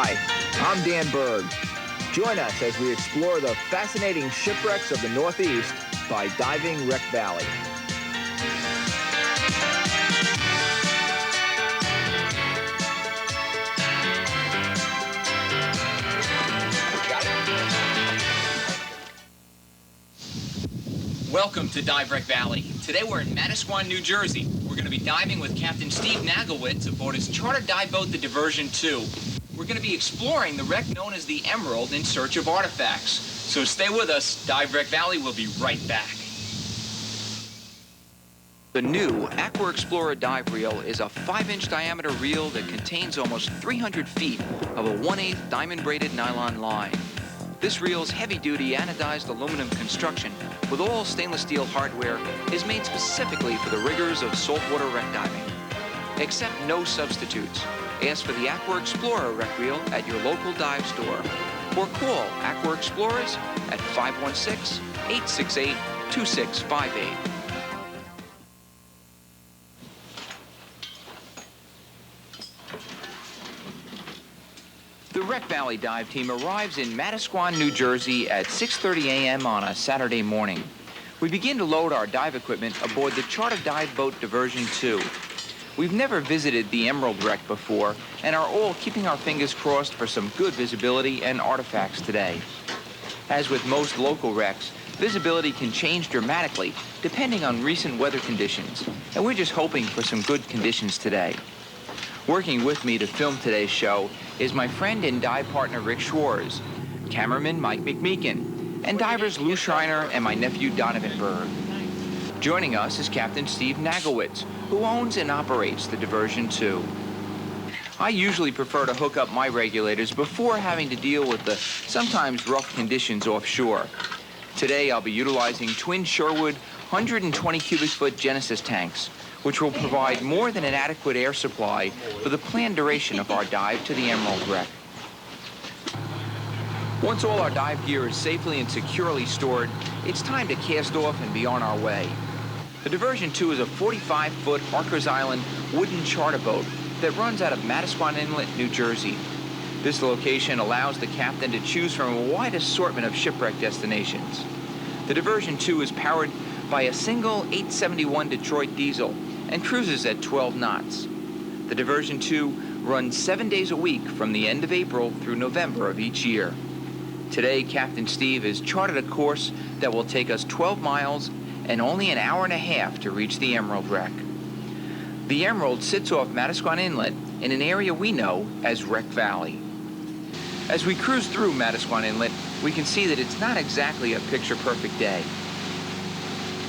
Hi, I'm Dan Bergs. Join us as we explore the fascinating shipwrecks of the Northeast by diving Wreck Valley. Welcome to Dive Wreck Valley. Today we're in Manasquan, New Jersey. We're going to be diving with Captain Steve Naglewitz aboard his charter dive boat, the Diversion 2. We're going to be exploring the wreck known as the Emerald in search of artifacts. So stay with us. Dive Wreck Valley will be right back. The new Aqua Explorer dive reel is a 5-inch diameter reel that contains almost 300 feet of a 1/8 diamond-braided nylon line. This reel's heavy-duty anodized aluminum construction with all stainless steel hardware is made specifically for the rigors of saltwater wreck diving. Accept no substitutes. Ask for the Aqua Explorer wreck reel at your local dive store or call Aqua Explorers at 516-868-2658. The Wreck Valley dive team arrives in Manasquan, New Jersey at 6:30 a.m. on a Saturday morning. We begin to load our dive equipment aboard the charter dive boat Diversion 2. We've never visited the Emerald wreck before and are all keeping our fingers crossed for some good visibility and artifacts today. As with most local wrecks, visibility can change dramatically depending on recent weather conditions, and we're just hoping for some good conditions today. Working with me to film today's show is my friend and dive partner Rick Schwartz, cameraman Mike McMeekin, and divers Lou Schreiner and my nephew Donovan Berg. Joining us is Captain Steve Naglewitz, who owns and operates the Diversion 2. I usually prefer to hook up my regulators before having to deal with the sometimes rough conditions offshore. Today I'll be utilizing twin Sherwood 120 cubic foot Genesis tanks, which will provide more than an adequate air supply for the planned duration of our dive to the Emerald wreck. Once all our dive gear is safely and securely stored, it's time to cast off and be on our way. The Diversion 2 is a 45-foot Harkers Island wooden charter boat that runs out of Manasquan Inlet, New Jersey. This location allows the captain to choose from a wide assortment of shipwreck destinations. The Diversion 2 is powered by a single 871 Detroit diesel and cruises at 12 knots. The Diversion 2 runs 7 days a week from the end of April through November of each year. Today, Captain Steve has charted a course that will take us 12 miles and only an hour and a half to reach the Emerald wreck. The Emerald sits off Manasquan Inlet in an area we know as Wreck Valley. As we cruise through Manasquan Inlet, we can see that it's not exactly a picture-perfect day.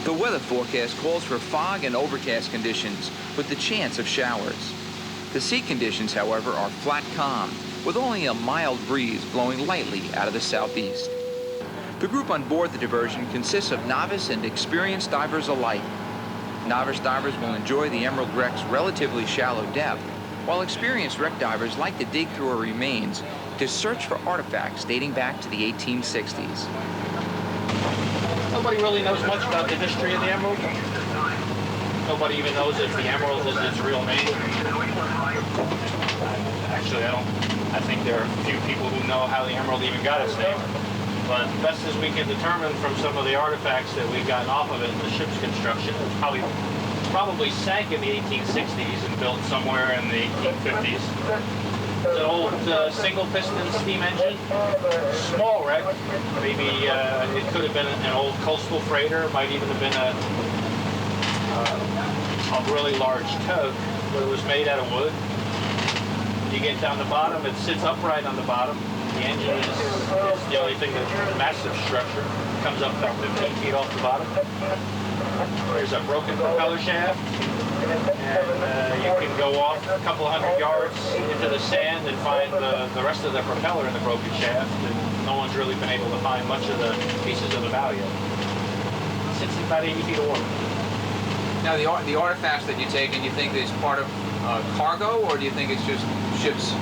The weather forecast calls for fog and overcast conditions with the chance of showers. The sea conditions, however, are flat calm, with only a mild breeze blowing lightly out of the southeast. The group on board the Diversion consists of novice and experienced divers alike. Novice divers will enjoy the Emerald wreck's relatively shallow depth, while experienced wreck divers like to dig through her remains to search for artifacts dating back to the 1860s. Nobody really knows much about the history of the Emerald. Nobody even knows if the Emerald is its real name. Actually, I think there are a few people who know how the Emerald even got its name. But best as we can determine from some of the artifacts that we've gotten off of it in the ship's construction, it probably sank in the 1860s and built somewhere in the 1850s. It's an old single-piston steam engine, small wreck. Maybe it could have been an old coastal freighter. It might even have been a really large tug, but it was made out of wood. You get down the bottom, it sits upright on the bottom. The engine is the only thing that's a massive structure. It comes up about 15 feet off the bottom. There's a broken propeller shaft. And you can go off a couple hundred yards into the sand and find the rest of the propeller in the broken shaft, and no one's really been able to find much of the pieces of the bow yet. It sits at about 80 feet of water. Now, the artifacts that you take, and you think is part of cargo, or do you think it's just ship's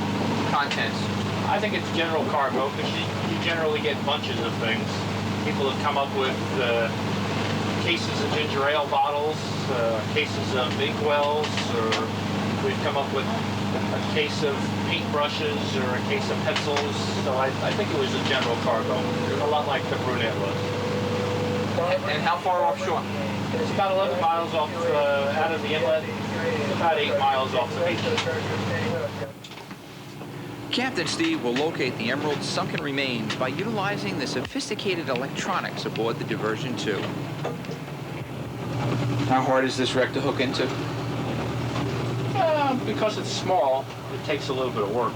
contents? I think it's general cargo, because you generally get bunches of things. People have come up with cases of ginger ale bottles, cases of inkwells, or we've come up with a case of paintbrushes or a case of pencils. So I think it was a general cargo, a lot like the Brunette was. And how far offshore? It's about 11 miles off out of the inlet, about 8 miles off the beach. Captain Steve will locate the Emerald's sunken remains by utilizing the sophisticated electronics aboard the Diversion 2. How hard is this wreck to hook into? Because it's small, it takes a little bit of work.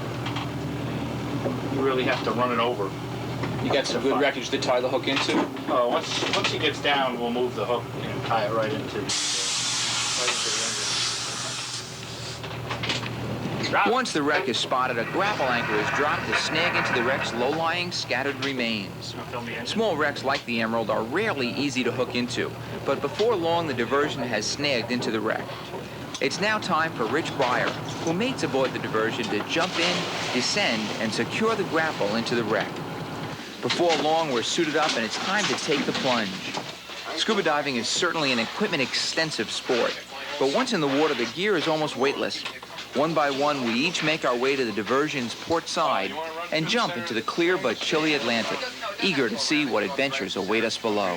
You really have to run it over. You got some good wreckage to tie the hook into? Once he gets down, we'll move the hook and tie it right into the engine. Once the wreck is spotted, a grapple anchor is dropped to snag into the wreck's low-lying, scattered remains. Small wrecks like the Emerald are rarely easy to hook into, but before long the Diversion has snagged into the wreck. It's now time for Rich Breyer, who mates aboard the Diversion, to jump in, descend, and secure the grapple into the wreck. Before long, we're suited up and it's time to take the plunge. Scuba diving is certainly an equipment-extensive sport, but once in the water, the gear is almost weightless. One by one, we each make our way to the Diversion's port side and jump into the clear but chilly Atlantic, eager to see what adventures await us below.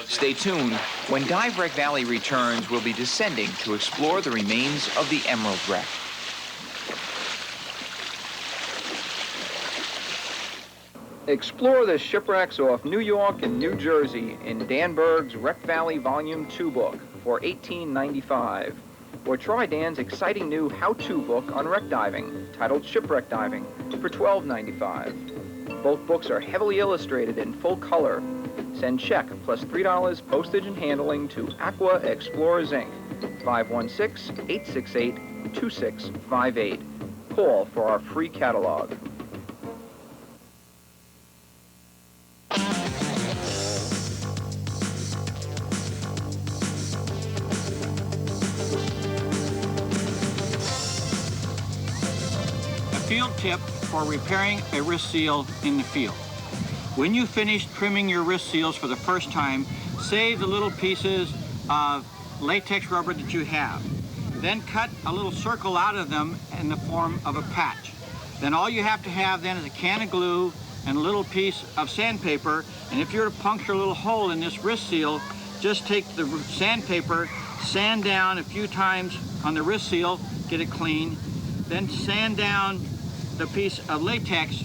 Stay tuned. When Dive Wreck Valley returns, we'll be descending to explore the remains of the Emerald wreck. Explore the shipwrecks off New York and New Jersey in Dan Bergs' Wreck Valley Volume 2 book for $18.95. Or try Dan's exciting new how-to book on wreck diving, titled Shipwreck Diving, for $12.95. Both books are heavily illustrated in full color. Send check plus $3 postage and handling to Aqua Explorers Inc., 516-868-2658. Call for our free catalog. Field tip for repairing a wrist seal in the field. When you finish trimming your wrist seals for the first time, save the little pieces of latex rubber that you have. Then cut a little circle out of them in the form of a patch. Then all you have to have then is a can of glue and a little piece of sandpaper, and if you were to puncture a little hole in this wrist seal, just take the sandpaper, sand down a few times on the wrist seal, get it clean, then sand down the piece of latex,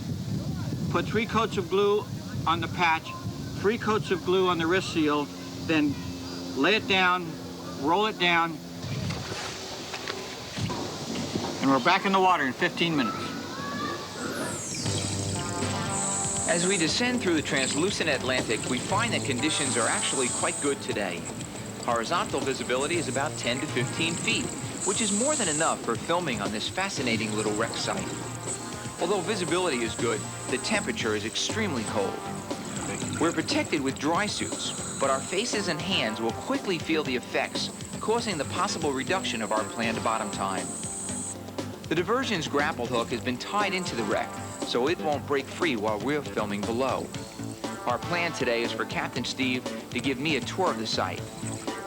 put 3 coats of glue on the patch, 3 coats of glue on the wrist seal, then lay it down, roll it down, and we're back in the water in 15 minutes. As we descend through the translucent Atlantic, we find that conditions are actually quite good today. Horizontal visibility is about 10 to 15 feet, which is more than enough for filming on this fascinating little wreck site. Although visibility is good, the temperature is extremely cold. We're protected with dry suits, but our faces and hands will quickly feel the effects, causing the possible reduction of our planned bottom time. The Diversion's grapple hook has been tied into the wreck, so it won't break free while we're filming below. Our plan today is for Captain Steve to give me a tour of the site.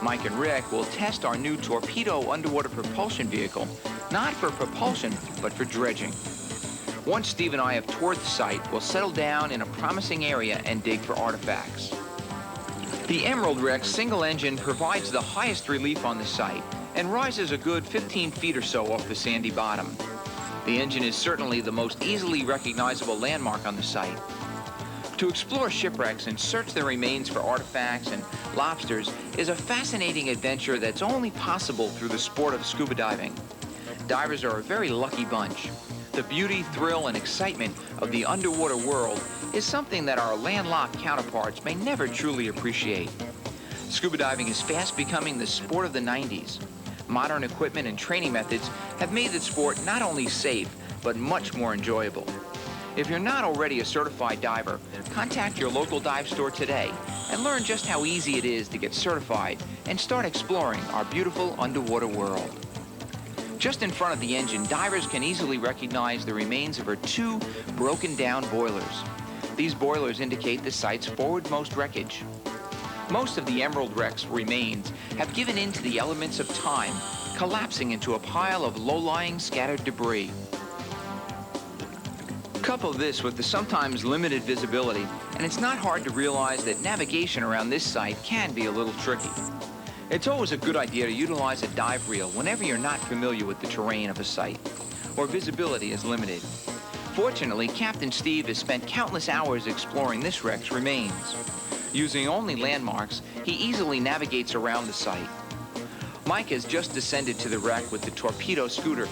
Mike and Rick will test our new torpedo underwater propulsion vehicle, not for propulsion, but for dredging. Once Steve and I have toured the site, we'll settle down in a promising area and dig for artifacts. The Emerald wreck's single engine provides the highest relief on the site and rises a good 15 feet or so off the sandy bottom. The engine is certainly the most easily recognizable landmark on the site. To explore shipwrecks and search the remains for artifacts and lobsters is a fascinating adventure that's only possible through the sport of scuba diving. Divers are a very lucky bunch. The beauty, thrill, and excitement of the underwater world is something that our landlocked counterparts may never truly appreciate. Scuba diving is fast becoming the sport of the 90s. Modern equipment and training methods have made the sport not only safe, but much more enjoyable. If you're not already a certified diver, contact your local dive store today and learn just how easy it is to get certified and start exploring our beautiful underwater world. Just in front of the engine, divers can easily recognize the remains of her 2 broken down boilers. These boilers indicate the site's forwardmost wreckage. Most of the Emerald wreck's remains have given in to the elements of time, collapsing into a pile of low-lying scattered debris. Couple this with the sometimes limited visibility, and it's not hard to realize that navigation around this site can be a little tricky. It's always a good idea to utilize a dive reel whenever you're not familiar with the terrain of a site, or visibility is limited. Fortunately, Captain Steve has spent countless hours exploring this wreck's remains. Using only landmarks, he easily navigates around the site. Mike has just descended to the wreck with the torpedo scooter.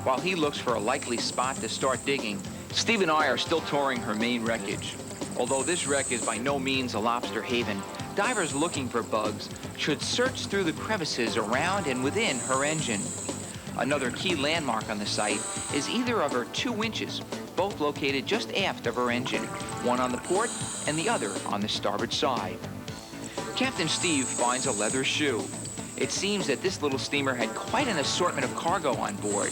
While he looks for a likely spot to start digging, Steve and I are still touring her main wreckage. Although this wreck is by no means a lobster haven, divers looking for bugs should search through the crevices around and within her engine. Another key landmark on the site is either of her 2 winches, both located just aft of her engine, one on the port and the other on the starboard side. Captain Steve finds a leather shoe. It seems that this little steamer had quite an assortment of cargo on board.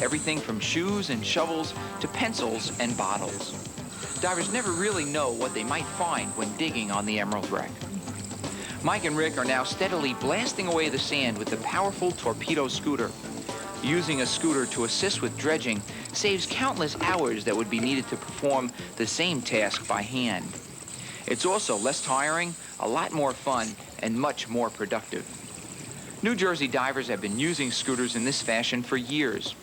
Everything from shoes and shovels to pencils and bottles. Divers never really know what they might find when digging on the Emerald wreck. Mike and Rick are now steadily blasting away the sand with the powerful torpedo scooter. Using a scooter to assist with dredging saves countless hours that would be needed to perform the same task by hand. It's also less tiring, a lot more fun, and much more productive. New Jersey divers have been using scooters in this fashion for years.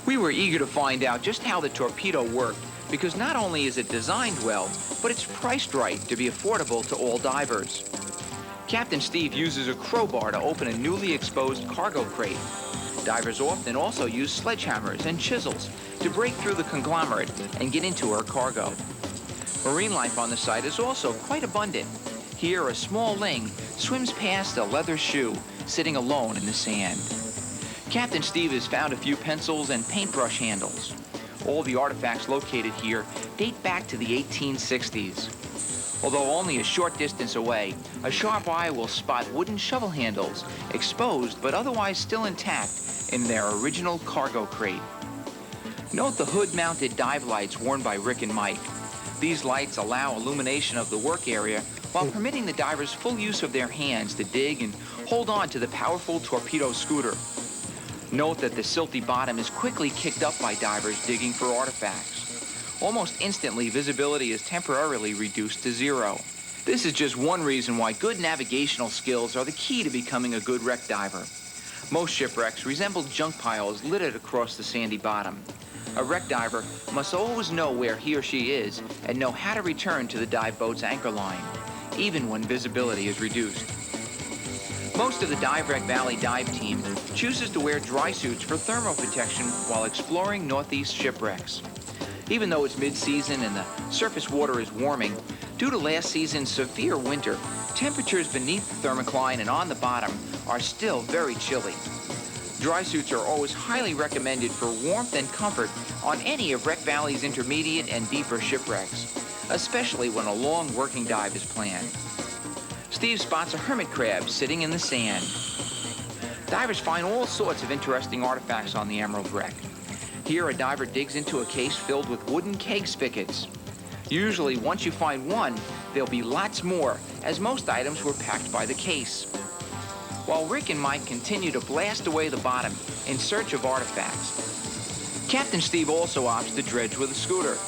We were eager to find out just how the torpedo worked, because not only is it designed well, but it's priced right to be affordable to all divers. Captain Steve uses a crowbar to open a newly exposed cargo crate. Divers often also use sledgehammers and chisels to break through the conglomerate and get into her cargo. Marine life on the site is also quite abundant. Here, a small ling swims past a leather shoe, sitting alone in the sand. Captain Steve has found a few pencils and paintbrush handles. All the artifacts located here date back to the 1860s. Although only a short distance away, a sharp eye will spot wooden shovel handles, exposed but otherwise still intact in their original cargo crate. Note the hood-mounted dive lights worn by Rick and Mike. These lights allow illumination of the work area while permitting the divers full use of their hands to dig and hold on to the powerful torpedo scooter. Note that the silty bottom is quickly kicked up by divers digging for artifacts. Almost instantly, visibility is temporarily reduced to 0. This is just one reason why good navigational skills are the key to becoming a good wreck diver. Most shipwrecks resemble junk piles littered across the sandy bottom. A wreck diver must always know where he or she is and know how to return to the dive boat's anchor line, even when visibility is reduced. Most of the Dive Wreck Valley dive team chooses to wear dry suits for thermal protection while exploring Northeast shipwrecks. Even though it's mid-season and the surface water is warming, due to last season's severe winter, temperatures beneath the thermocline and on the bottom are still very chilly. Dry suits are always highly recommended for warmth and comfort on any of Wreck Valley's intermediate and deeper shipwrecks, especially when a long working dive is planned. Steve spots a hermit crab sitting in the sand. Divers find all sorts of interesting artifacts on the Emerald wreck. Here, a diver digs into a case filled with wooden keg spigots. Usually, once you find one, there'll be lots more, as most items were packed by the case. While Rick and Mike continue to blast away the bottom in search of artifacts, Captain Steve also opts to dredge with a scooter.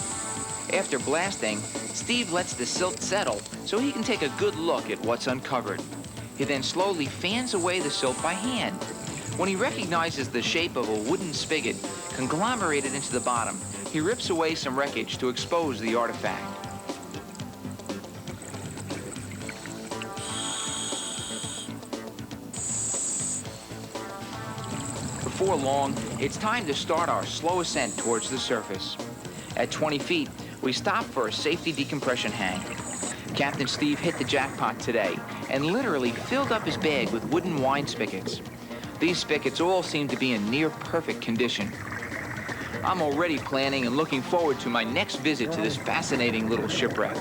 After blasting, Steve lets the silt settle so he can take a good look at what's uncovered. He then slowly fans away the silt by hand. When he recognizes the shape of a wooden spigot conglomerated into the bottom, he rips away some wreckage to expose the artifact. Before long, it's time to start our slow ascent towards the surface. At 20 feet, we stop for a safety decompression hang. Captain Steve hit the jackpot today and literally filled up his bag with wooden wine spigots. These spigots all seem to be in near perfect condition. I'm already planning and looking forward to my next visit to this fascinating little shipwreck.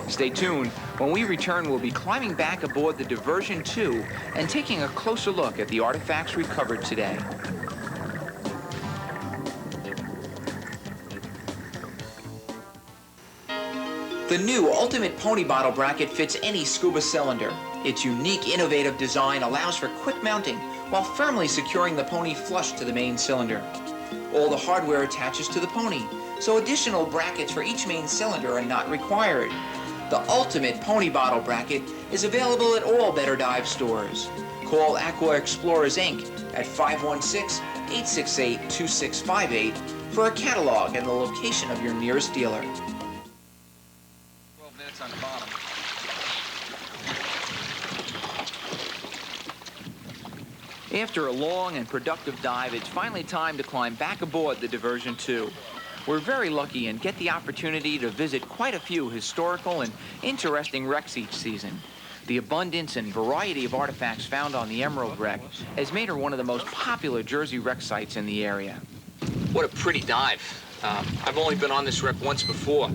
Stay tuned. When we return, we'll be climbing back aboard the Diversion 2 and taking a closer look at the artifacts recovered today. The new Ultimate Pony Bottle Bracket fits any scuba cylinder. Its unique, innovative design allows for quick mounting while firmly securing the pony flush to the main cylinder. All the hardware attaches to the pony, so additional brackets for each main cylinder are not required. The ultimate pony bottle bracket is available at all Better Dive stores. Call Aqua Explorers Inc. at 516-868-2658 for a catalog and the location of your nearest dealer. 12 minutes on the bottom. After a long and productive dive, it's finally time to climb back aboard the Diversion 2. We're very lucky and get the opportunity to visit quite a few historical and interesting wrecks each season. The abundance and variety of artifacts found on the Emerald Wreck has made her one of the most popular Jersey wreck sites in the area. What a pretty dive. I've only been on this wreck once before,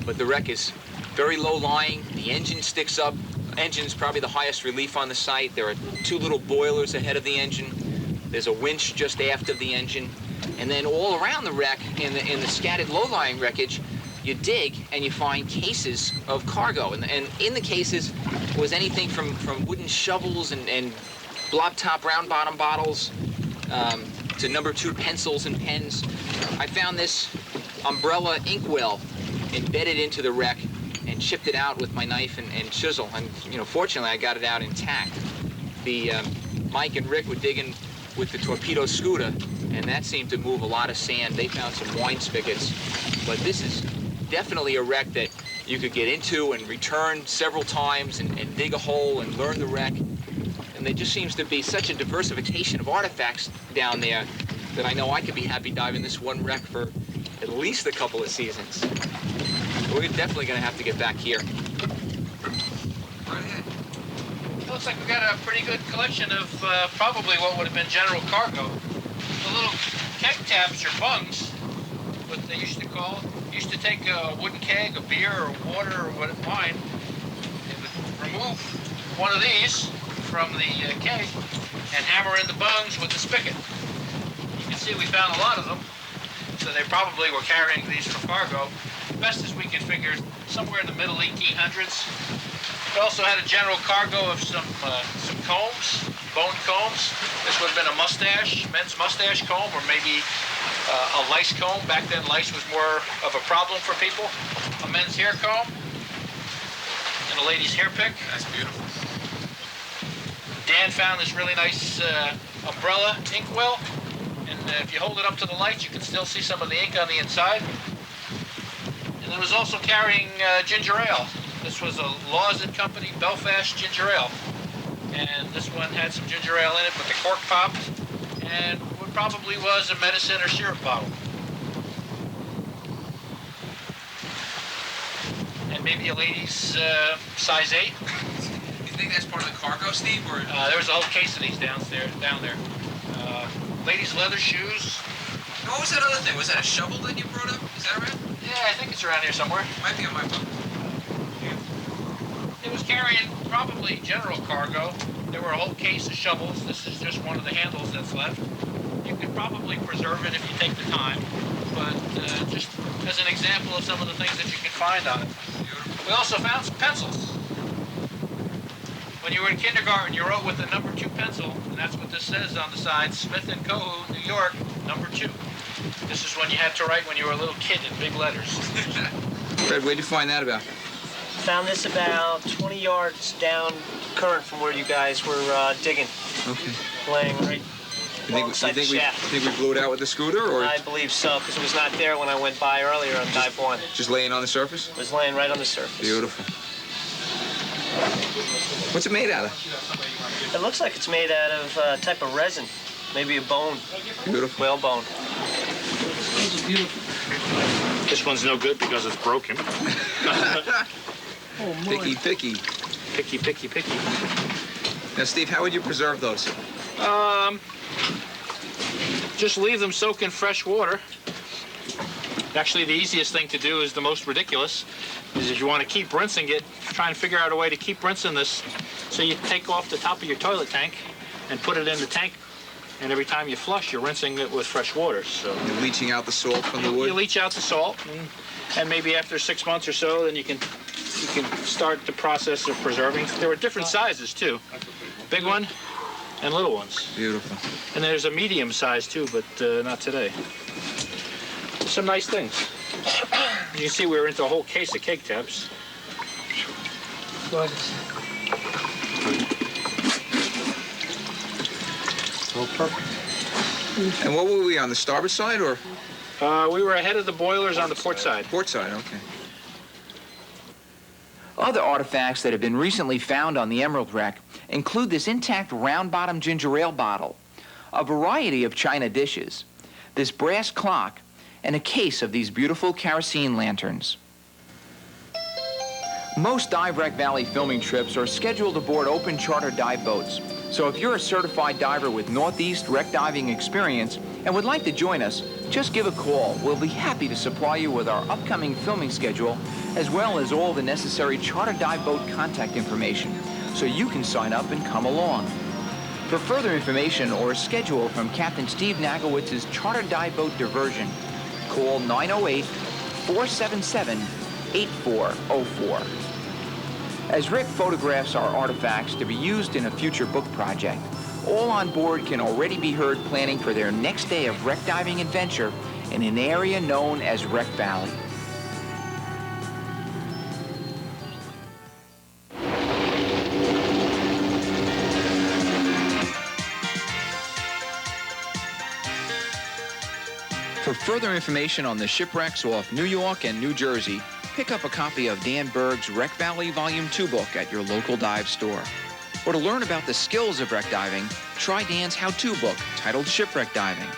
but the wreck is very low-lying. The engine sticks up. Engine's probably the highest relief on the site. There are 2 little boilers ahead of the engine. There's a winch just aft of the engine. And then all around the wreck, in the scattered low-lying wreckage, you dig and you find cases of cargo. And in the cases was anything from wooden shovels and blob-top round-bottom bottles to number 2 pencils and pens. I found this umbrella inkwell embedded into the wreck and chipped it out with my knife and chisel. And, you know, fortunately, I got it out intact. Mike and Rick were digging with the torpedo scooter, and that seemed to move a lot of sand. They found some wine spigots. But this is definitely a wreck that you could get into and return several times and dig a hole and learn the wreck. And there just seems to be such a diversification of artifacts down there that I know I could be happy diving this one wreck for at least a couple of seasons. We're definitely going to have to get back here. Looks like we got a pretty good collection of probably what would have been general cargo. The little keg taps or bungs, what they used to call it. Used to take a wooden keg of beer or water or wine. They would remove one of these from the keg and hammer in the bungs with the spigot. You can see we found a lot of them, so they probably were carrying these for cargo. Best as we can figure, somewhere in the middle 1800s. We also had a general cargo of some combs, bone combs. This would have been a mustache, men's mustache comb, or maybe a lice comb. Back then, lice was more of a problem for people. A men's hair comb and a lady's hair pick. That's beautiful. Dan found this really nice umbrella inkwell, and if you hold it up to the light, you can still see some of the ink on the inside. And it was also carrying ginger ale. This was a Lawson Company Belfast ginger ale. And this one had some ginger ale in it, but the cork popped. And what probably was a medicine or syrup bottle. And maybe a lady's size 8. You think that's part of the cargo, Steve? Or there was a whole case of these down there. Ladies' leather shoes. And what was that other thing? Was that a shovel that you brought up? Is that right? Yeah, I think it's around here somewhere. Might be on my book. It was carrying probably general cargo. There were a whole case of shovels. This is just one of the handles that's left. You could probably preserve it if you take the time, but just as an example of some of the things that you can find on it. We also found some pencils. When you were in kindergarten, you wrote with the number 2 pencil, and that's what this says on the side, Smith & Co., New York, number 2. This is when you had to write when you were a little kid in big letters. Fred, where'd you find that about? Found this about 20 yards down current from where you guys were digging. Okay. Laying right alongside the shaft. You think we blew it out with the scooter, or I believe so, because it was not there when I went by earlier on dive 1. just laying on the surface? It was laying right on the surface. Beautiful. What's it made out of? It looks like it's made out of a type of resin, maybe a bone. Beautiful. Whale bone. This one's no good because it's broken. Picky, picky. Picky, picky, picky. Now, Steve, how would you preserve those? Just leave them soak in fresh water. Actually, the easiest thing to do is the most ridiculous, is if you want to keep rinsing it, try and figure out a way to keep rinsing this. So you take off the top of your toilet tank and put it in the tank, and every time you flush, you're rinsing it with fresh water. So You're leaching out the salt from the wood? You leach out the salt, and maybe after 6 months or so, then you can start the process of preserving. There were different sizes, too. Big one, and little ones. Beautiful. And there's a medium size too, but not today. Some nice things. You can see we were into a whole case of cake taps. Gorgeous. Well, perfect. And what were we, on the starboard side or? We were ahead of the boilers on the port side. Port side, okay. Other artifacts that have been recently found on the Emerald Wreck include this intact round-bottom ginger ale bottle, a variety of china dishes, this brass clock, and a case of these beautiful kerosene lanterns. Most Dive Wreck Valley filming trips are scheduled aboard open charter dive boats. So if you're a certified diver with Northeast wreck diving experience and would like to join us, just give a call. We'll be happy to supply you with our upcoming filming schedule, as well as all the necessary charter dive boat contact information, so you can sign up and come along. For further information or a schedule from Captain Steve Nagowitz's charter dive boat Diversion, call 908-477-8404. As Rick photographs our artifacts to be used in a future book project, all on board can already be heard planning for their next day of wreck diving adventure in an area known as Wreck Valley. For further information on the shipwrecks off New York and New Jersey, pick up a copy of Dan Bergs' Wreck Valley Volume 2 book at your local dive store. Or to learn about the skills of wreck diving, try Dan's how-to book titled Shipwreck Diving.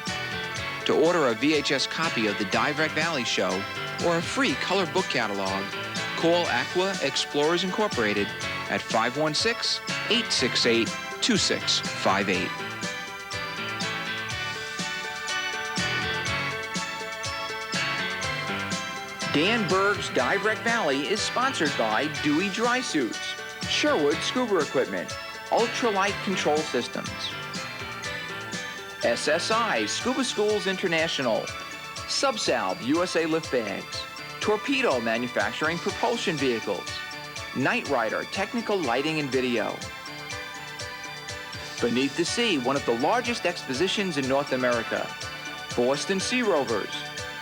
To order a VHS copy of the Dive Wreck Valley show or a free color book catalog, call Aqua Explorers Incorporated at 516-868-2658. Dan Berg's Dive Wreck Valley is sponsored by Dewey Dry Suits, Sherwood Scuba Equipment, Ultralight Control Systems, SSI Scuba Schools International, Subsalve USA Lift Bags, Torpedo Manufacturing Propulsion Vehicles, Night Rider Technical Lighting and Video, Beneath the Sea, one of the largest expositions in North America, Boston Sea Rovers,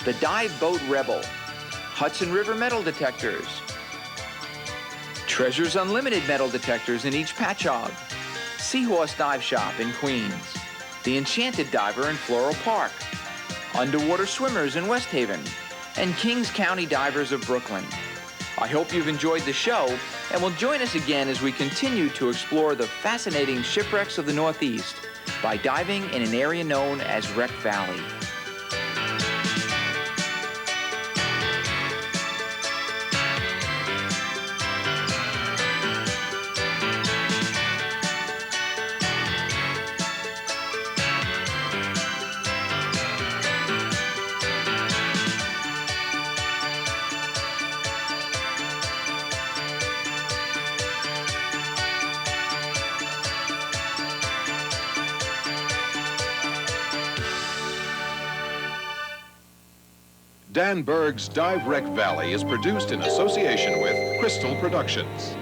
the Dive Boat Rebel, Hudson River Metal Detectors, Treasures Unlimited Metal Detectors in each Patchogue, Seahorse Dive Shop in Queens, The Enchanted Diver in Floral Park, Underwater Swimmers in West Haven, and Kings County Divers of Brooklyn. I hope you've enjoyed the show and will join us again as we continue to explore the fascinating shipwrecks of the Northeast by diving in an area known as Wreck Valley. Dan Berg's Dive Wreck Valley is produced in association with Crystal Productions.